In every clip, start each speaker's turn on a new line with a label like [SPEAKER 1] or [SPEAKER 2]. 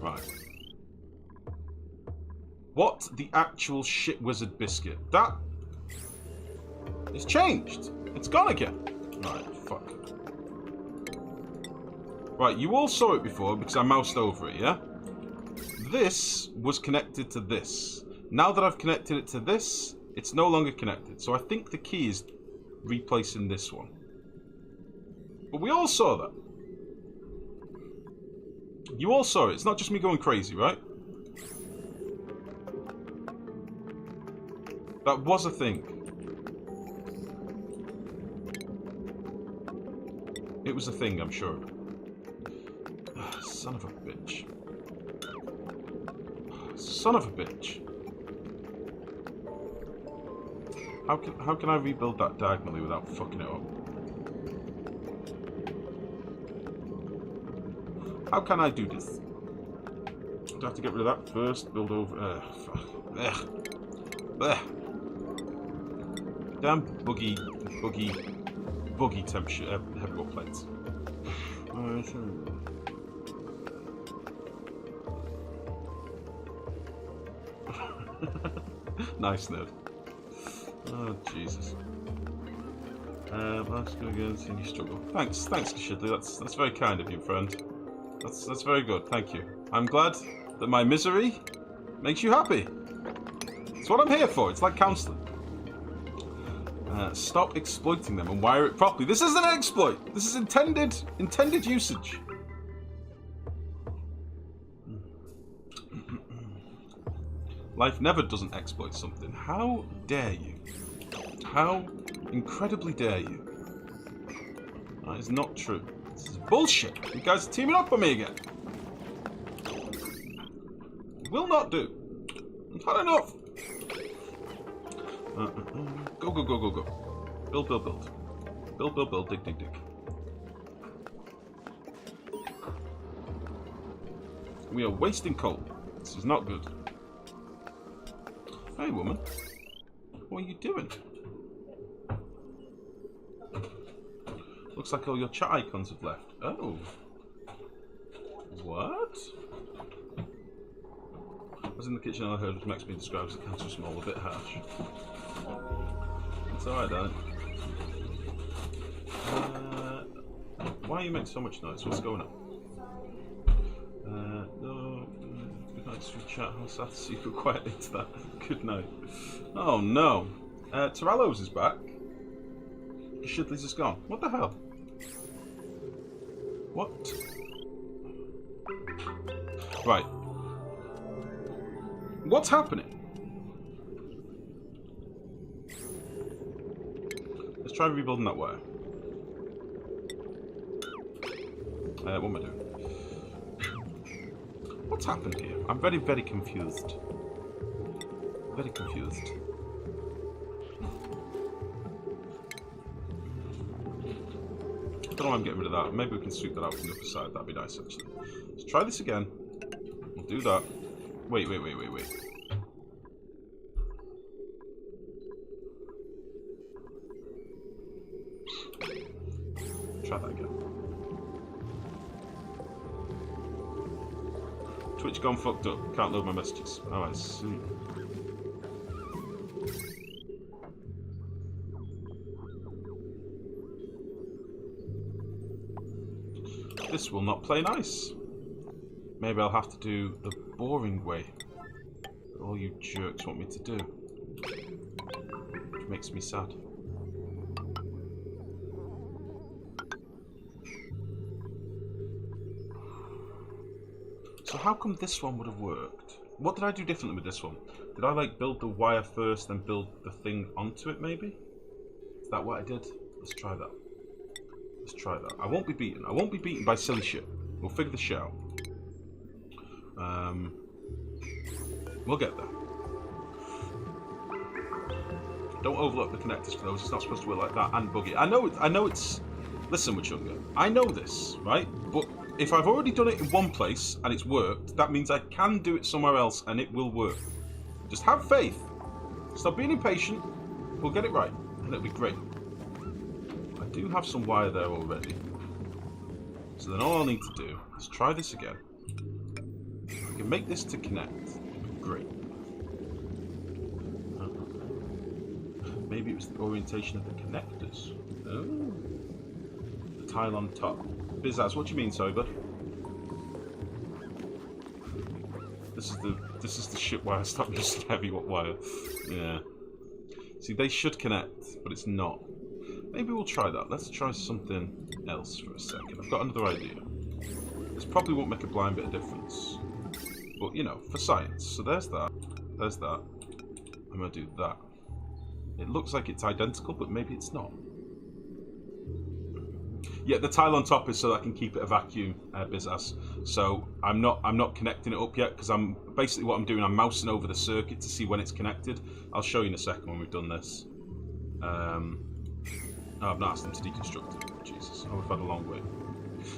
[SPEAKER 1] Right. What the actual shit wizard biscuit? That... It's changed. It's gone again. Right, fuck. Right, you all saw it before because I moused over it, yeah? This was connected to this. Now that I've connected it to this, it's no longer connected. So I think the key is replacing this one. But we all saw that. You all saw it. It's not just me going crazy, right? That was a thing. It was a thing, I'm sure. Son of a bitch. Son of a bitch. How can I rebuild that diagonally without fucking it up? How can I do this? Do I have to get rid of that first? Build over... fuck. Damn buggy temperature heavy plates. Nice nerd. Oh Jesus. I'm just gonna go and see you struggle. Thanks, Shidley. That's very kind of you, friend. That's very good. Thank you. I'm glad that my misery makes you happy. It's what I'm here for. It's like counselling. Stop exploiting them and wire it properly. This isn't an exploit. This is intended usage. Life never doesn't exploit something. How dare you? How incredibly dare you? That is not true. This is bullshit. You guys are teaming up on me again. Will not do. I've had enough. Go. Build. Build. Dig. We are wasting coal. This is not good. Hey, woman. What are you doing? Looks like all your chat icons have left. Oh. What? I was in the kitchen and I heard Max being described as a can too small, a bit harsh. It's alright, darling. Why are you making so much noise? What's going on? No. Good night, sweet chat. I'm sad to see you go quiet into that. Good night. Oh no. Terrellos is back. Shidley's is gone. What the hell? What? Right. What's happening? Let's try rebuilding that wire. What am I doing? What's happened here? I'm very, very confused. Very confused. I don't know why I'm getting rid of that. Maybe we can sweep that out from the other side. That'd be nice, actually. Let's try this again. We'll do that. Wait. Try that again. Twitch gone fucked up. Can't load my messages. Oh, I see. This will not play nice. Maybe I'll have to do the boring way that all you jerks want me to do. Which makes me sad. So how come this one would have worked? What did I do differently with this one? Did I like build the wire first, then build the thing onto it maybe? Is that what I did? Let's try that. Let's try that. I won't be beaten. I won't be beaten by silly shit. We'll figure this shit out. We'll get there. Don't overlook the connectors for those. It's not supposed to work like that and buggy. I know it's... Listen, Witchunga. I know this, right? But if I've already done it in one place and it's worked, that means I can do it somewhere else and it will work. Just have faith. Stop being impatient. We'll get it right. And it'll be great. I do have some wire there already. So then all I'll need to do is try this again. we can make this to connect, great. Maybe it was the orientation of the connectors. Oh. The tile on top. Bizaz, what do you mean, sorry, bud? This is the shit wire. Stop using heavy wire. Yeah. See, they should connect, but it's not. Maybe we'll try that. Let's try something else for a second. I've got another idea. This probably won't make a blind bit of difference. But, you know, for science. So there's that. There's that. I'm going to do that. It looks like it's identical, but maybe it's not. Yeah, the tile on top is so that I can keep it a vacuum, Bizaz. So I'm not connecting it up yet, because I'm basically what I'm doing, I'm mousing over the circuit to see when it's connected. I'll show you in a second when we've done this. Oh, I've not asked them to deconstruct it. Jesus, oh, we've had a long wait.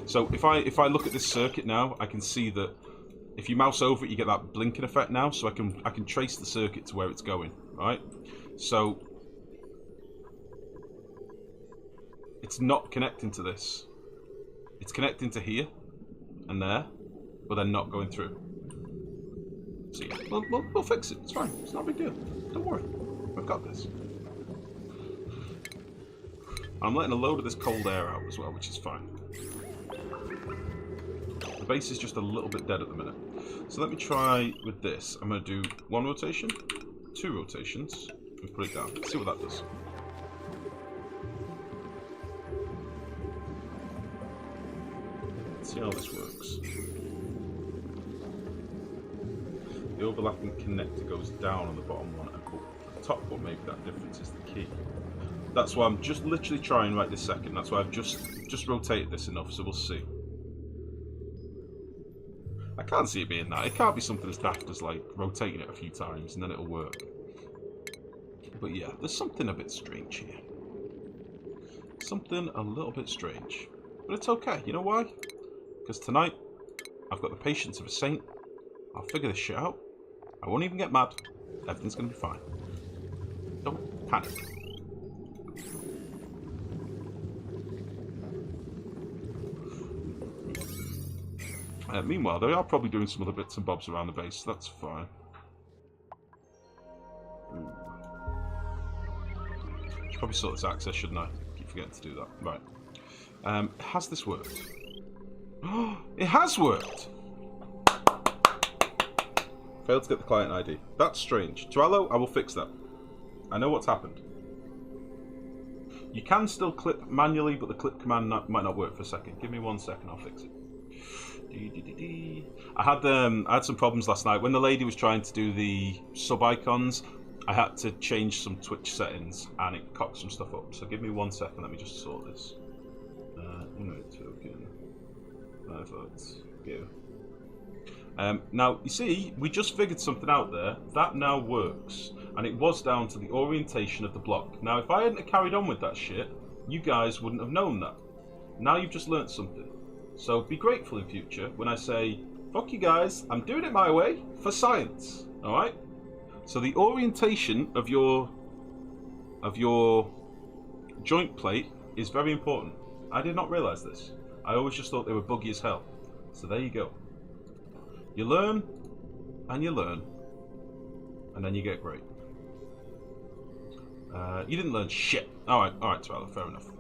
[SPEAKER 1] So if I look at this circuit now, I can see that if you mouse over it, you get that blinking effect now. So I can trace the circuit to where it's going. Right? So it's not connecting to this. It's connecting to here and there, but they're not going through. So yeah, we'll fix it. It's fine. It's not a big deal. Don't worry. We've got this. I'm letting a load of this cold air out as well, which is fine. The base is just a little bit dead at the minute. So let me try with this. I'm going to do 1 rotation, 2 rotations, and put it down. Let's see what that does. Let's see how this works. The overlapping connector goes down on the bottom one, and the top one, maybe that difference is the key. That's why I'm just literally trying right this second. That's why I've just rotated this enough, so we'll see. I can't see it being that. It can't be something as daft as like rotating it a few times and then it'll work. But yeah, there's something a bit strange here. Something a little bit strange. But it's okay. You know why? Because tonight, I've got the patience of a saint. I'll figure this shit out. I won't even get mad. Everything's going to be fine. Don't panic. Meanwhile, they are probably doing some other bits and bobs around the base. So that's fine. Should probably sort this access, shouldn't I? Keep forgetting to do that. Right. Has this worked? Oh, it has worked! Failed to get the client ID. That's strange. Trello, I will fix that. I know what's happened. You can still clip manually, but the clip command might not work for a second. Give me 1 second, I'll fix it. I had some problems last night when the lady was trying to do the sub icons. I had to change some Twitch settings and it cocked some stuff up. So give me 1 second. Let me just sort this. Token. Go. Now you see, we just figured something out there that now works, and it was down to the orientation of the block. Now, if I hadn't have carried on with that shit, you guys wouldn't have known that. Now you've just learnt something. So be grateful in future when I say, fuck you guys, I'm doing it my way for science. Alright? So the orientation of your joint plate is very important. I did not realise this. I always just thought they were buggy as hell. So there you go. You learn, and you learn, and then you get great. You didn't learn shit. Alright, Tyler, fair enough.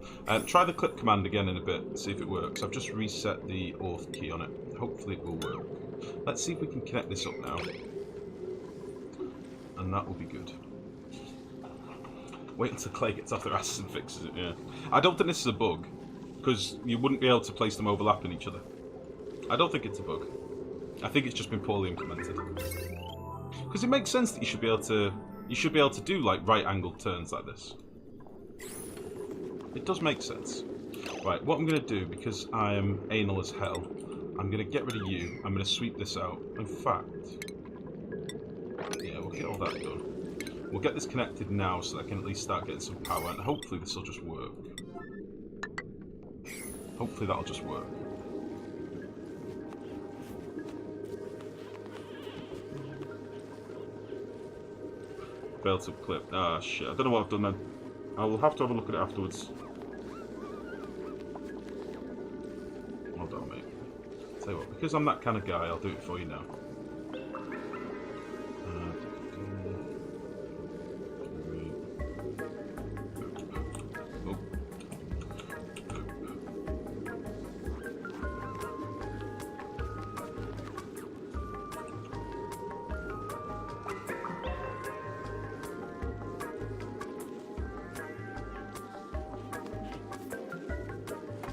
[SPEAKER 1] Try the clip command again in a bit, see if it works. I've just reset the auth key on it. Hopefully it will work. Let's see if we can connect this up now. And that will be good. Wait until Clay gets off their asses and fixes it, yeah. I don't think this is a bug, because you wouldn't be able to place them overlapping each other. I don't think it's a bug. I think it's just been poorly implemented. Because it makes sense that you should be able to do like right-angled turns like this. It does make sense. Right, what I'm going to do, because I am anal as hell, I'm going to get rid of you. I'm going to sweep this out. In fact, yeah, we'll get all that done. We'll get this connected now so that I can at least start getting some power, and hopefully this will just work. Hopefully that'll just work. Failed to clip. Ah, shit. I don't know what I've done then. I will have to have a look at it afterwards. Hold on, mate. Tell you what, because I'm that kind of guy, I'll do it for you now.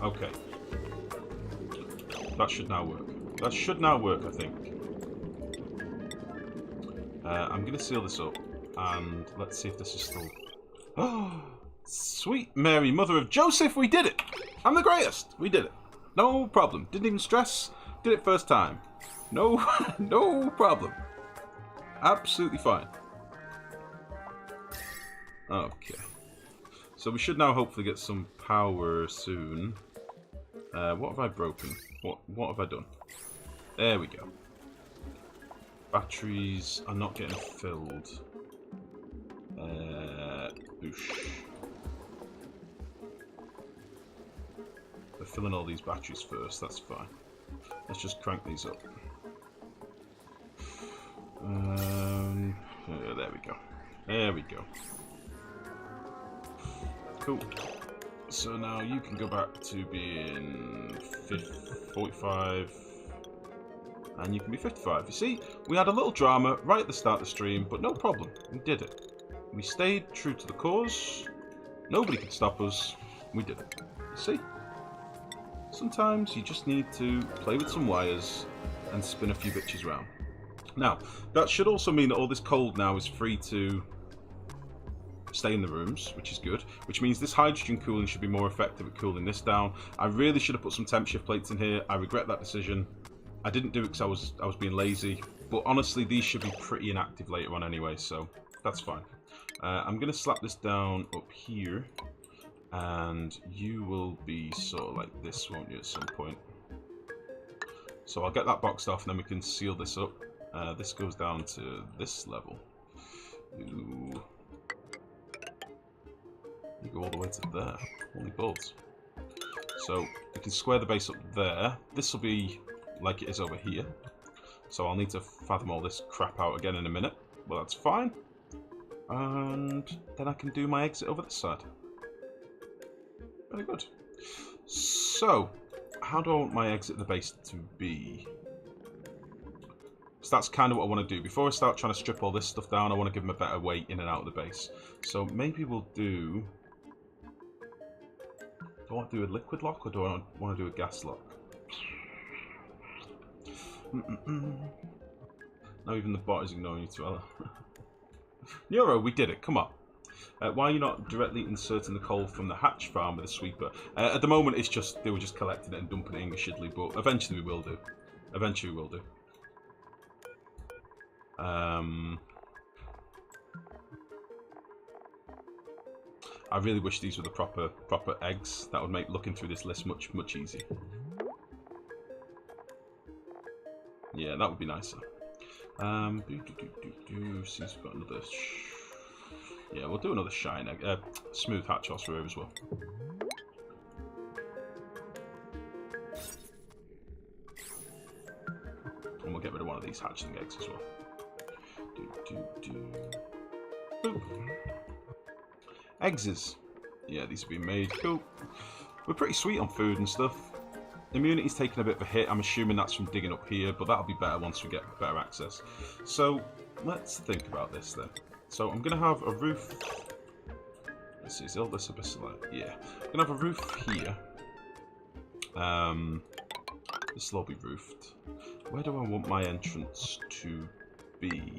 [SPEAKER 1] Okay. That should now work. That should now work, I think. I'm going to seal this up, and let's see if this is still... Oh, sweet Mary, mother of Joseph, we did it! I'm the greatest! We did it. No problem. Didn't even stress. Did it first time. No, no problem. Absolutely fine. Okay. So we should now hopefully get some power soon. What have I broken? What have I done? There we go. Batteries are not getting filled. Boosh. We're filling all these batteries first, that's fine. Let's just crank these up. There we go. There we go. Cool. So now you can go back to being 45, and you can be 55. You see, we had a little drama right at the start of the stream, but no problem. We did it. We stayed true to the cause. Nobody could stop us. We did it. You see? Sometimes you just need to play with some wires and spin a few bitches around. Now, that should also mean that all this cold now is free to stay in the rooms, which is good, which means this hydrogen cooling should be more effective at cooling this down. I really should have put some temp shift plates in here. I regret that decision. I didn't do it because I was being lazy, but honestly these should be pretty inactive later on anyway, so that's fine. I'm going to slap this down up here, and you will be sort of like this, won't you, at some point? So I'll get that boxed off and then we can seal this up. This goes down to this level. Ooh. You go all the way to there. Holy balls. So you can square the base up there. This will be like it is over here. So I'll need to fathom all this crap out again in a minute. Well, that's fine. And then I can do my exit over this side. Very good. So, how do I want my exit the base to be? So that's kind of what I want to do. Before I start trying to strip all this stuff down, I want to give them a better way in and out of the base. So maybe we'll do... Do I want to do a liquid lock or do I want to do a gas lock? Now even the bot is ignoring you too well. Neuro, we did it. Come on. Why are you not directly inserting the coal from the hatch farm with a sweeper? At the moment, it's just they were just collecting it and dumping it in Shidley, but eventually we will do. Eventually we will do. I really wish these were the proper eggs. That would make looking through this list much easier. Yeah, that would be nicer. Seems we've got another. Yeah, we'll do another shine egg. Smooth hatch oscillator as well. And we'll get rid of one of these hatchling eggs as well. Boop. Eggs. Yeah, these have been made. Cool. We're pretty sweet on food and stuff. Immunity's taken a bit of a hit. I'm assuming that's from digging up here, but that'll be better once we get better access. So, let's think about this then. So, I'm going to have a roof... Let's see, is all this a bit like... Yeah. I'm going to have a roof here. This will all be roofed. Where do I want my entrance to be?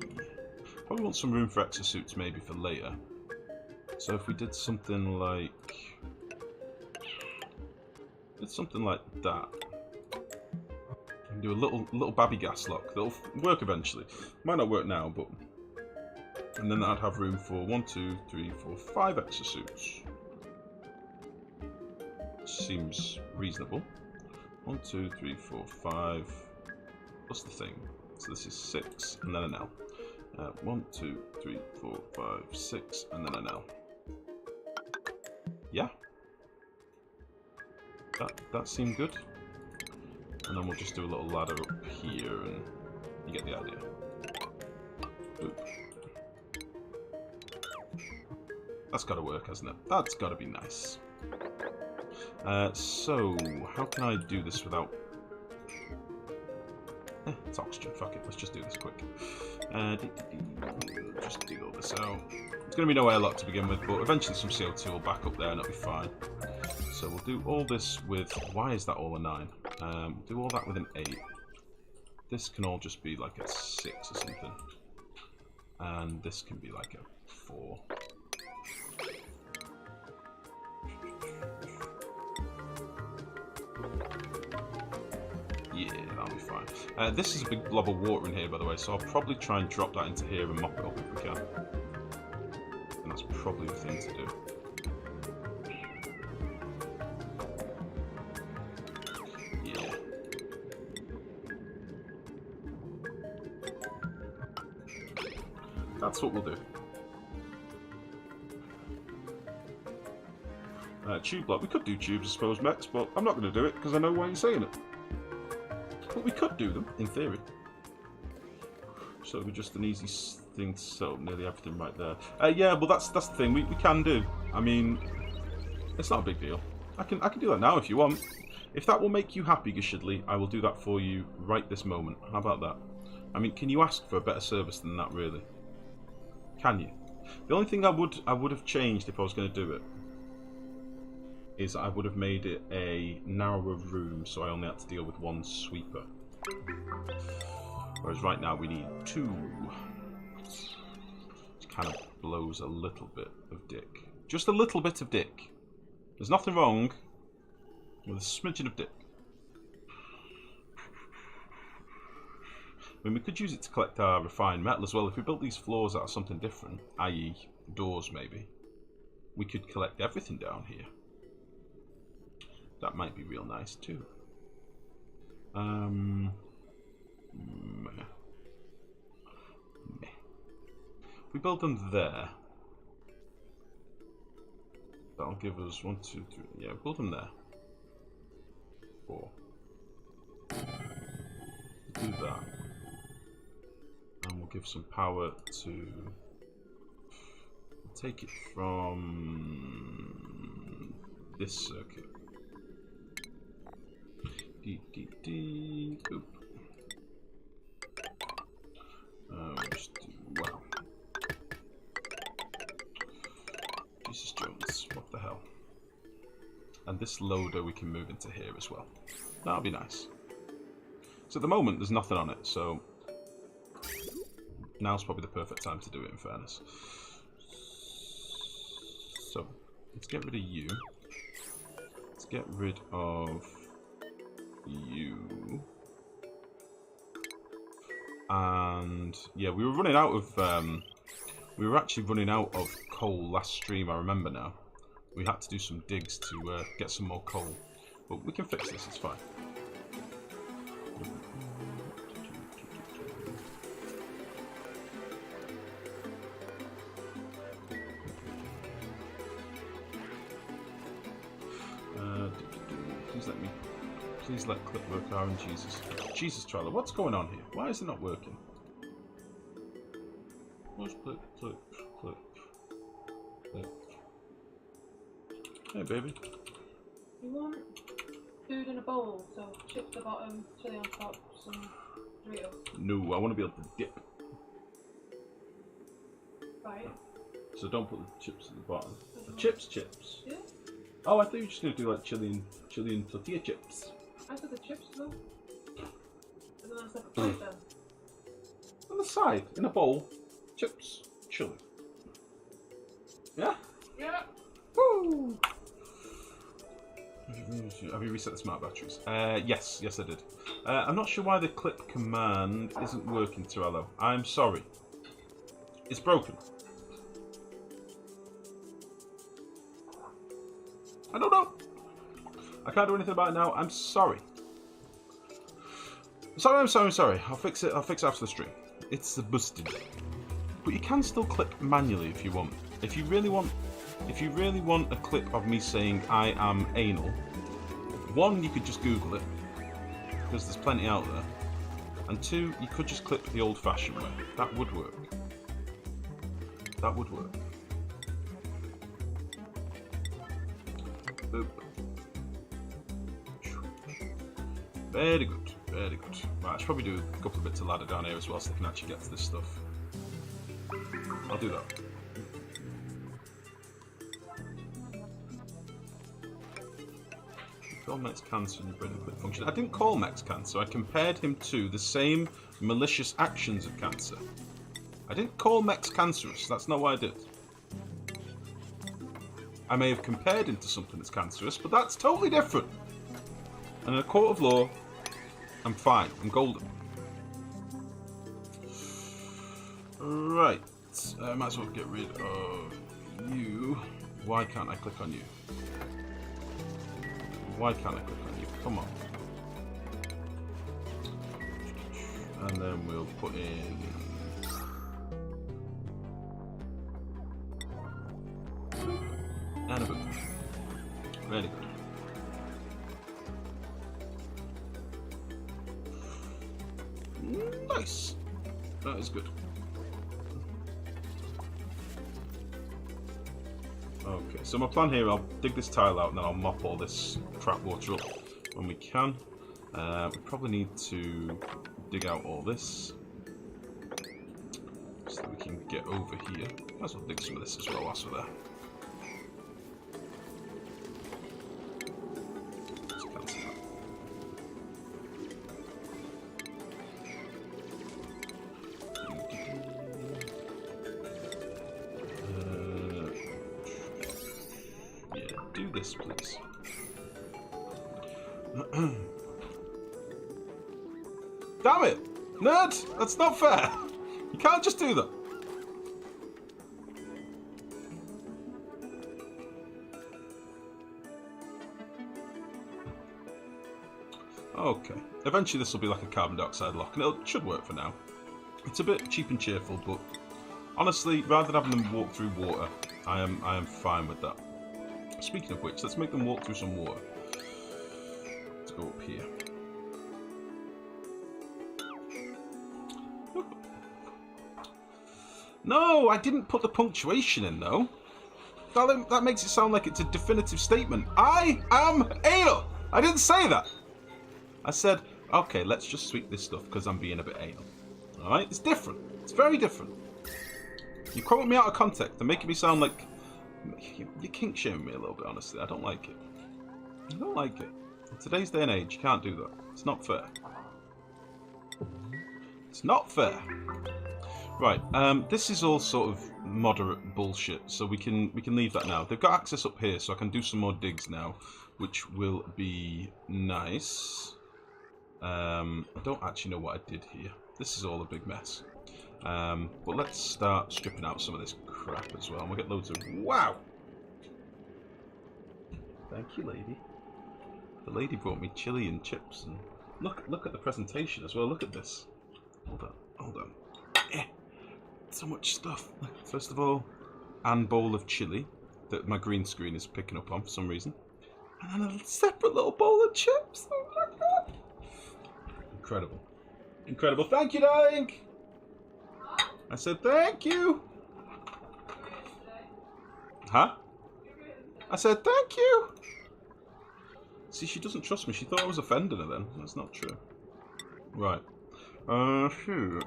[SPEAKER 1] Probably want some room for exosuits maybe for later. So if we did something like... something like that. And do a little babby gas lock. That'll work eventually. Might not work now, but... And then that'd have room for 1, 2, 3, 4, 5 exosuits. Seems reasonable. 1, 2, 3, 4, 5. What's the thing? So this is 6, and then an L. 1, 2, 3, 4, 5, 6, and then an L. Yeah. That seemed good. And then we'll just do a little ladder up here, and you get the idea. Boop. That's got to work, hasn't it? That's got to be nice. So, how can I do this without... it's oxygen, fuck it, let's just do this quick. Just dig all this out. It's going to be no airlock to begin with, but eventually some CO2 will back up there and it'll be fine. So So we'll do all this with... Why is that all a 9? Do all that with an 8. This can all just be like a 6 or something. And this can be like a 4. Yeah, that'll be fine. This is a big blob of water in here, by the way, so I'll probably try and drop that into here and mop it up if we can. And that's probably the thing to do. Yeah. That's what we'll do. Tube block. We could do tubes, I suppose, Max, but I'm not going to do it because I know why you're saying it. But we could do them, in theory. So it'd be just an easy thing to set up nearly everything right there. Yeah, well that's the thing. We can do. I mean, it's not a big deal. I can do that now if you want. If that will make you happy, Gashidley, I will do that for you right this moment. How about that? I mean, can you ask for a better service than that, really? Can you? The only thing I would have changed if I was going to do it is I would have made it a narrower room, so I only had to deal with one sweeper. Whereas right now we need 2. Which kind of blows a little bit of dick. Just a little bit of dick. There's nothing wrong with a smidgen of dick. I mean, we could use it to collect our refined metal as well. If we built these floors out of something different, i.e. doors maybe, we could collect everything down here. That might be real nice too. Meh. If we build them there, that'll give us 1, 2, 3. Yeah, build them there. 4. Do that. And we'll give some power to... take it from this circuit. Oop. Just do, wow. Jesus Jones, what the hell? And this loader we can move into here as well. That'll be nice. So at the moment there's nothing on it, so now's probably the perfect time to do it, in fairness. So let's get rid of you. Let's get rid of you. And yeah, we were running out of we were actually running out of coal last stream, I remember now. We had to do some digs to get some more coal. But we can fix this, it's fine. Please let clip work RNGesus. Jesus, Trailer, what's going on here? Why is it not working? What's clip, clip, clip, clip? Hey, baby.
[SPEAKER 2] You want food in a bowl, so chips at the bottom, chili on top, some Doritos?
[SPEAKER 1] No, I want to be able to dip.
[SPEAKER 2] Right.
[SPEAKER 1] So don't put the chips at the bottom. Chips.
[SPEAKER 2] Yeah.
[SPEAKER 1] Oh, I thought you were just going to do like chili and tortilla chips.
[SPEAKER 2] I said the chips though. And then I said the plate then.
[SPEAKER 1] On the side, in a bowl, chips, chili. Yeah?
[SPEAKER 2] Yeah.
[SPEAKER 1] Woo! Have you reset the smart batteries? Yes I did. I'm not sure why the clip command isn't working, Torello. I'm sorry. It's broken. I don't know. I can't do anything about it now. I'm sorry. I'm sorry. I'll fix it after the stream. It's busted. But you can still clip manually if you want. If you really want a clip of me saying I am anal, 1, you could just Google it, because there's plenty out there. And 2, you could just clip the old-fashioned way. That would work. That would work. Boop. Very good, very good. Right, I should probably do a couple of bits of ladder down here as well so they can actually get to this stuff. I'll do that. Call Mex cancer and brain quick function. I didn't call Mex cancer. I compared him to the same malicious actions of cancer. I didn't call Mex cancerous. That's not what I did. I may have compared him to something that's cancerous, but that's totally different. And in a court of law, I'm fine. I'm golden. Right. I might as well get rid of you. Why can't I click on you? Why can't I click on you? Come on. And then we'll put in... and a boot. Very good. Nice. That is good. Okay, so my plan here, I'll dig this tile out and then I'll mop all this crap water up when we can. We probably need to dig out all this so that we can get over here. Might as well dig some of this as well whilst we're there. Let's cancel that. Do this, please. Damn it! Nerd! That's not fair! You can't just do that. Okay. Eventually this will be like a carbon dioxide lock, and it should work for now. It's a bit cheap and cheerful, but honestly, rather than having them walk through water, I am fine with that. Speaking of which, let's make them walk through some water. Let's go up here. No, I didn't put the punctuation in though. That makes it sound like it's a definitive statement. I am anal! I didn't say that! I said, okay, let's just sweep this stuff because I'm being a bit anal. Alright? It's different. It's very different. You're quoting me out of context and making me sound like... You're kink shaming me a little bit, honestly. I don't like it. I don't like it. In today's day and age, you can't do that. It's not fair. It's not fair. Right, this is all sort of moderate bullshit, so we can leave that now. They've got access up here, so I can do some more digs now, which will be nice. I don't actually know what I did here. This is all a big mess. But let's start stripping out some of this crap as well, and we'll get loads of... Wow! Thank you, lady. The lady brought me chili and chips, and look at the presentation as well. Look at this. Hold on. So much stuff. First of all, and bowl of chili that my green screen is picking up on for some reason, and then a separate little bowl of chips. Oh my god! Incredible, incredible. Thank you, darling. I said thank you. Huh? I said thank you. See, she doesn't trust me. She thought I was offending her then. That's not true. Right.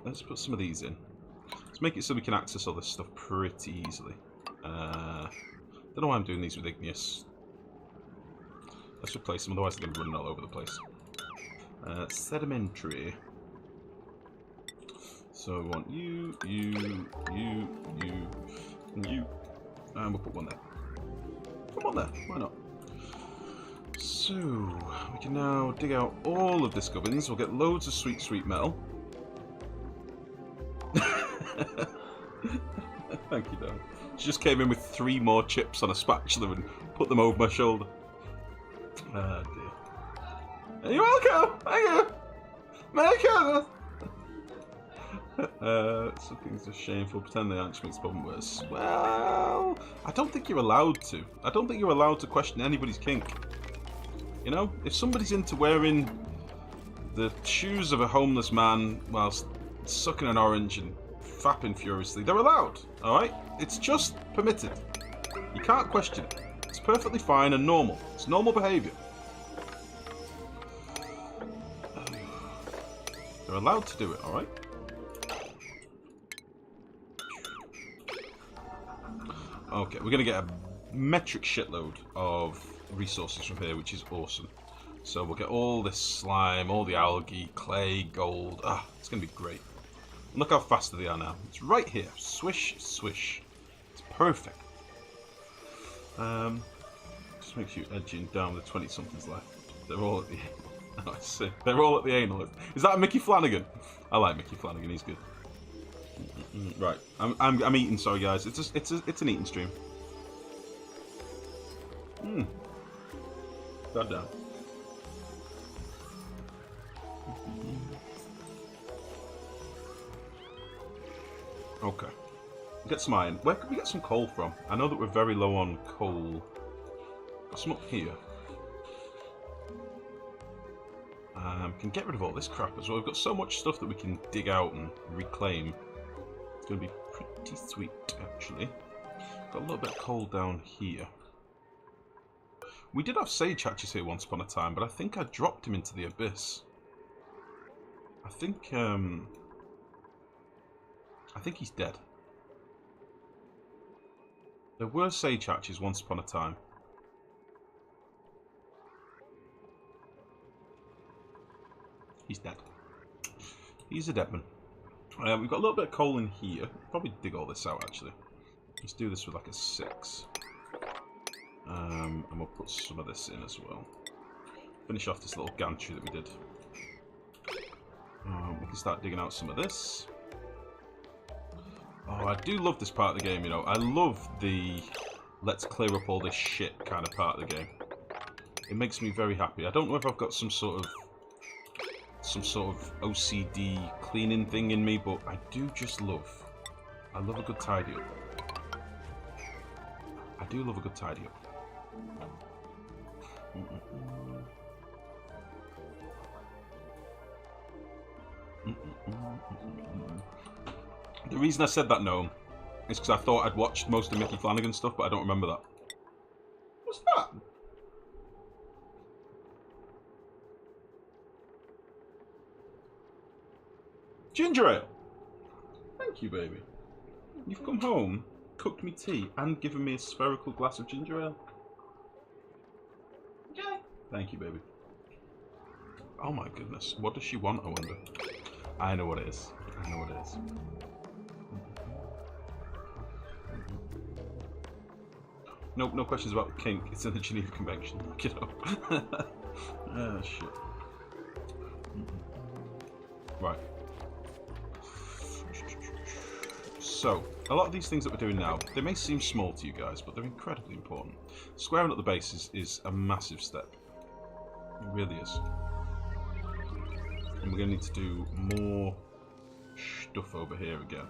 [SPEAKER 1] Let's put some of these in. Let's make it so we can access all this stuff pretty easily. Don't know why I'm doing these with igneous. Let's replace them, otherwise they're running all over the place. Sedimentary. So we want you, and you. And we'll put one there. Put one there, why not? So, we can now dig out all of this gubbins. We'll get loads of sweet, sweet metal. Thank you, darling. She just came in with 3 more chips on a spatula and put them over my shoulder. Ah, dear. You're welcome! Thank you! America! Some things are shameful. Pretend they aren't, just makes the problem worse. Well, I don't think you're allowed to. I don't think you're allowed to question anybody's kink. You know? If somebody's into wearing the shoes of a homeless man whilst sucking an orange and fapping furiously, they're allowed, alright? It's just permitted. You can't question it. It's perfectly fine and normal. It's normal behaviour. They're allowed to do it, alright? Okay, we're going to get a metric shitload of resources from here, which is awesome. So we'll get all this slime, all the algae, clay, gold. Ah, it's going to be great. And look how fast they are now. It's right here. Swish, swish. It's perfect. Just make sure you're edging down the 20-somethings left. They're all at the anal. Oh, I see. They're all at the anal. Is that Mickey Flanagan? I like Mickey Flanagan. He's good. Right. I'm eating. Sorry, guys. It's an eating stream. God damn. Okay. Get some iron. Where could we get some coal from? I know that we're very low on coal. Got some up here. Can get rid of all this crap as well. We've got so much stuff that we can dig out and reclaim. It's going to be pretty sweet, actually. Got a little bit of coal down here. We did have sage hatches here once upon a time, but I think I dropped him into the abyss. I think he's dead. There were sage hatches once upon a time. He's dead. He's a dead man. We've got a little bit of coal in here. Probably dig all this out, actually. Let's do this with like a 6. And we'll put some of this in as well. Finish off this little gantry that we did. We can start digging out some of this. Oh, I do love this part of the game, you know. I love the let's clear up all this shit kind of part of the game. It makes me very happy. I don't know if I've got some sort of OCD cleaning thing in me, but I do just love. I love a good tidy up. I do love a good tidy up. The reason I said that, Gnome, is because I thought I'd watched most of Mickey Flanagan stuff, but I don't remember that. What's that? Ginger ale! Thank you, baby. You've come home, cooked me tea, and given me a spherical glass of ginger ale.
[SPEAKER 2] Enjoy.
[SPEAKER 1] Thank you, baby. Oh my goodness. What does she want, I wonder? I know what it is. I know what it is. Nope, no questions about the kink. It's in the Geneva Convention. Look it up. Ah, shit. Right. So, a lot of these things that we're doing now, they may seem small to you guys, but they're incredibly important. Squaring up the base is a massive step. It really is. And we're going to need to do more stuff over here again.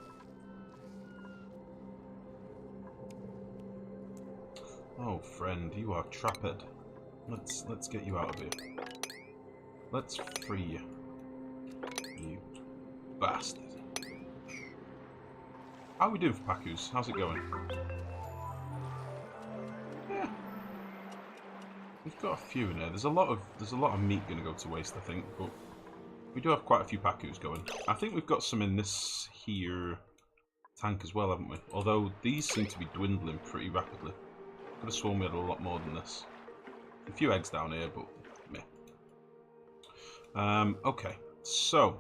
[SPEAKER 1] Oh, friend, you are trapped. Let's get you out of here. Let's free you. You bastard. How are we doing for Pakus? How's it going? Yeah. We've got a few in there. There's a lot of meat going to go to waste, I think, but we do have quite a few Pakus going. I think we've got some in this here tank as well, haven't we? Although these seem to be dwindling pretty rapidly. Could have sworn we had a lot more than this. A few eggs down here, but meh. Okay, so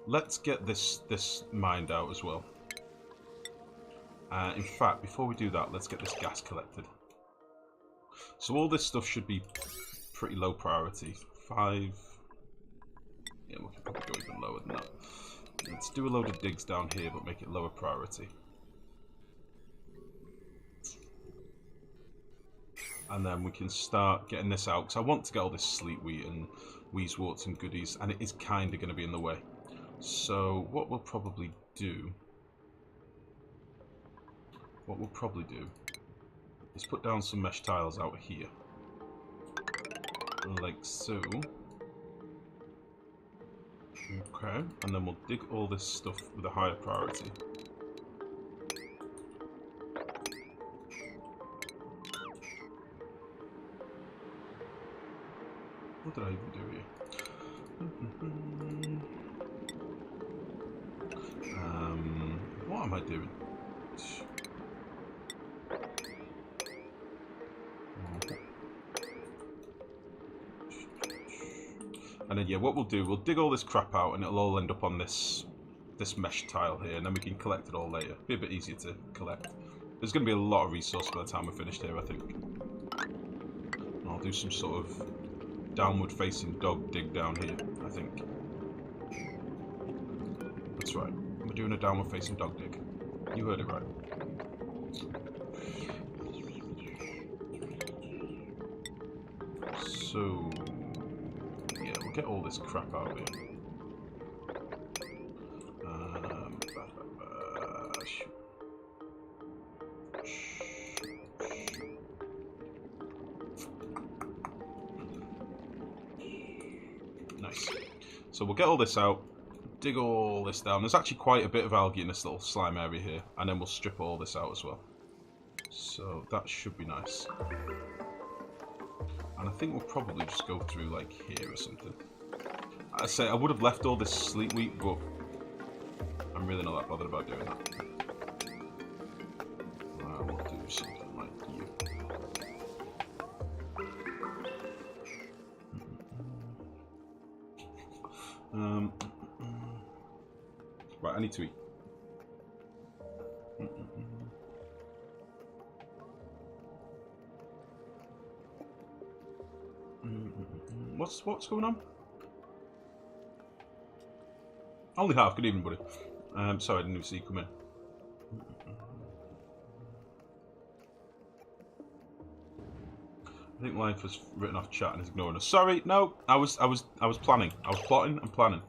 [SPEAKER 1] let's get this mined out as well. In fact, before we do that, let's get this gas collected. So all this stuff should be pretty low priority. 5. Yeah, we can probably go even lower than that. Let's do a load of digs down here, but make it lower priority. And then we can start getting this out, because I want to get all this sleet wheat and wheezeworts and goodies, and it is kind of going to be in the way. So what we'll probably do is put down some mesh tiles out here, like so. Okay, and then we'll dig all this stuff with a higher priority. What did I even do here? What am I doing? And then yeah, what we'll do, we'll dig all this crap out, and it'll all end up on this mesh tile here, and then we can collect it all later. Be a bit easier to collect. There's going to be a lot of resource by the time we're finished here, I think. And I'll do some sort of downward-facing dog dig down here, I think. That's right. We're doing a downward-facing dog dig. You heard it right. So, yeah, we'll get all this crap out of here. Nice. So we'll get all this out, dig all this down. There's actually quite a bit of algae in this little slime area here, and then we'll strip all this out as well. So that should be nice. And I think we'll probably just go through like here or something. I say I would have left all this sleep wheat, but I'm really not that bothered about doing that. I will do something like you. Right, I need to eat. What's going on? Only half. Good evening, buddy. Sorry, I didn't even see you come in. I think Life has written off chat and is ignoring us. Sorry, no. I was planning. I was plotting and planning.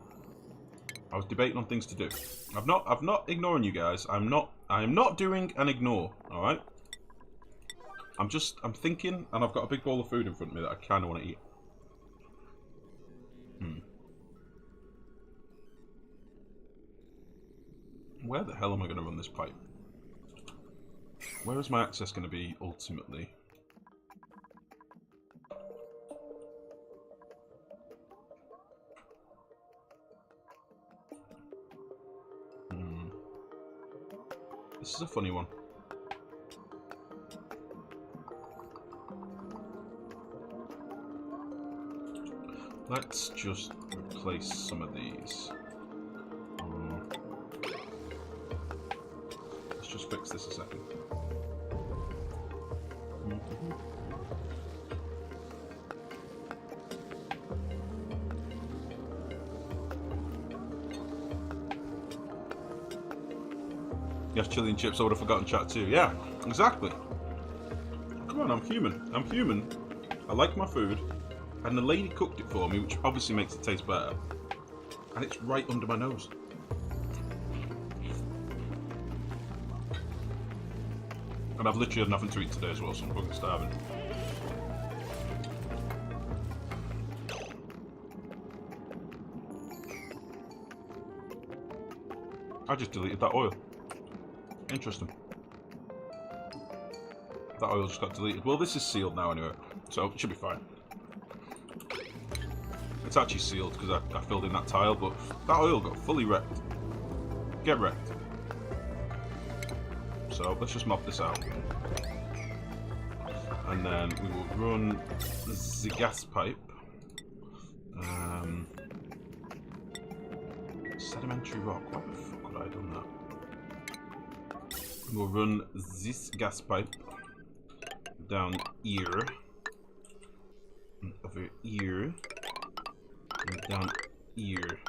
[SPEAKER 1] I was debating on things to do. I'm not ignoring you guys. I am not doing an ignore. All right. I'm thinking, and I've got a big bowl of food in front of me that I kind of want to eat. Where the hell am I going to run this pipe? Where is my access going to be ultimately? This is a funny one. Let's just replace some of these. Let's just fix this a second. Yes, chili and chips, I would have forgotten chat too. Yeah, exactly. Come on, I'm human. I'm human. I like my food. And the lady cooked it for me, which obviously makes it taste better. And it's right under my nose. And I've literally had nothing to eat today as well, so I'm fucking starving. I just deleted that oil. Interesting. That oil just got deleted. Well, this is sealed now anyway, so it should be fine. It's actually sealed because I filled in that tile, but that oil got fully wrecked. Get wrecked. So let's just mop this out. And then we will run the gas pipe. Sedimentary rock. Why the fuck would I have done that? We'll run this gas pipe down here, and over here, and down here.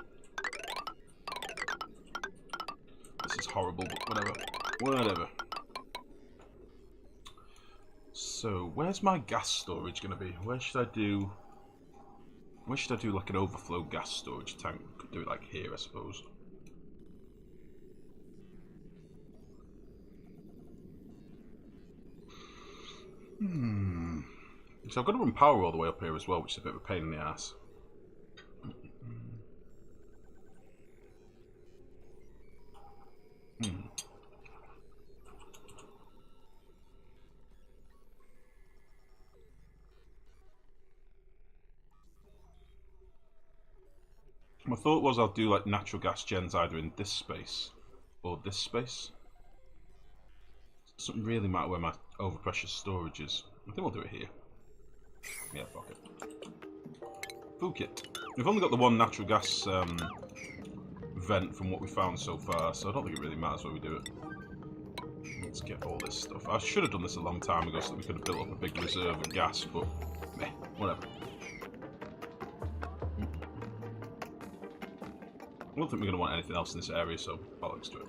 [SPEAKER 1] This is horrible, but whatever. Whatever. So, where's my gas storage going to be? Where should I do like an overflow gas storage tank? Could do it like here, I suppose. So I've got to run power all the way up here as well, which is a bit of a pain in the ass. My thought was I'll do like natural gas gens either in this space or this space. It doesn't really matter where my overpressure storage is. I think we'll do it here. Yeah, fuck it. Food kit. We've only got the one natural gas vent from what we found so far, so I don't think it really matters where we do it. Let's get all this stuff. I should have done this a long time ago so that we could have built up a big reserve of gas, but meh, whatever. I don't think we're going to want anything else in this area, so bollocks to it.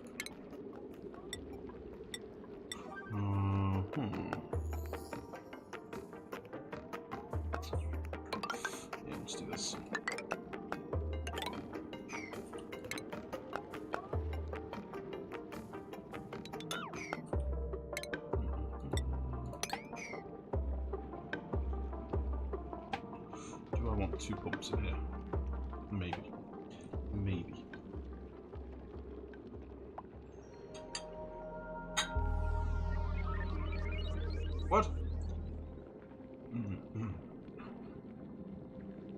[SPEAKER 1] Yeah, let's do this. Do I want 2 pumps in here? Maybe. Maybe. What?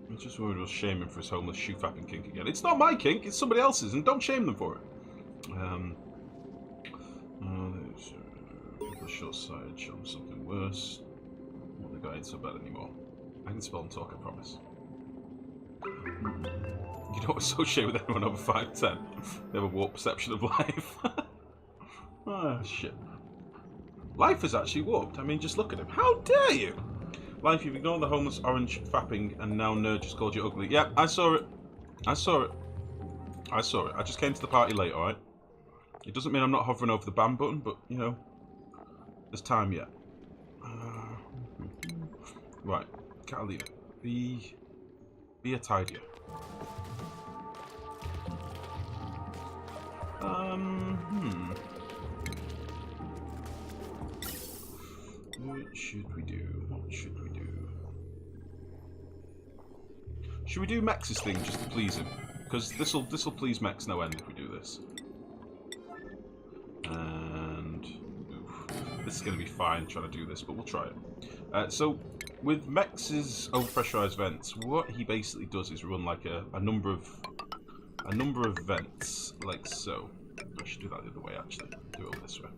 [SPEAKER 1] I'm just worried we'll shame him for his homeless shoe fapping kink again. It's not my kink, it's somebody else's, and don't shame them for it. People short-sighted, show them something worse. What the guy ain't so bad anymore. I can spell and talk, I promise. You don't associate with anyone over 5'10". They have a warped perception of life. Ah, shit. Life is actually warped. I mean, just look at him. How dare you? Life, you've ignored the homeless orange fapping, and now Nerd just called you ugly. Yeah, I saw it. I saw it. I saw it. I just came to the party late, alright? It doesn't mean I'm not hovering over the ban button, but, you know, there's time yet. Right, Catalina. Be a tidier. What should we do? What should we do? Should we do Mex's thing just to please him? Because this'll please Mex no end if we do this. And oof, this is going to be fine trying to do this, but we'll try it. So with Mex's overpressurized vents, what he basically does is run like a number of vents, like so. I should do that the other way actually. Do it this way.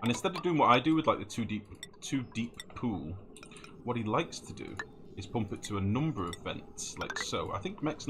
[SPEAKER 1] And instead of doing what I do with like the too deep pool, what he likes to do is pump it to a number of vents, like so. I think Mex